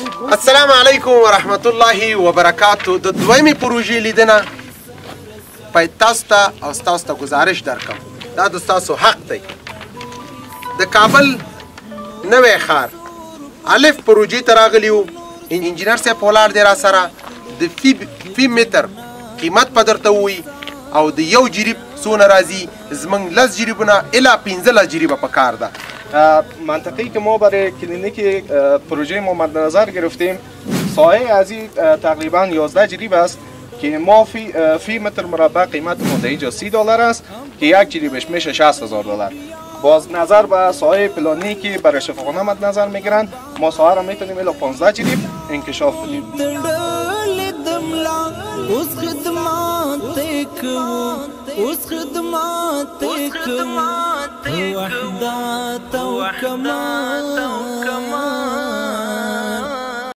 السلام علیکم ورحمت الله وبرکاتو. د دویمې پروژې لیدنه باید تاسو ته او ستاسو ته ګزارش درکړم. دا د ستاسو حق دی. د کابل نوی ښار الف پروژې ته راغلي وو. انجینر صاحب ولاړ دی راسره. د فی متر قیمت به درته ووایي او د یو جریب څونه راځي. زموږ 10 جریبونه الی 15 جریبه په کار ده. منطقی که ما برای کلینیک پروژه ما مد نظر گرفتیم سایه از این تقریبا 11 جریب است که ما فی متر مربع قیمت ما اینجا $30 است که یک جریبش میشه $60,000. باز نظر به سایه پلانی که برای شفاخانه مد نظر میگیرن ما سایه را میتونیم الی 15 جریب انکشاف بدیم. اوس خدمات وحدات او کمال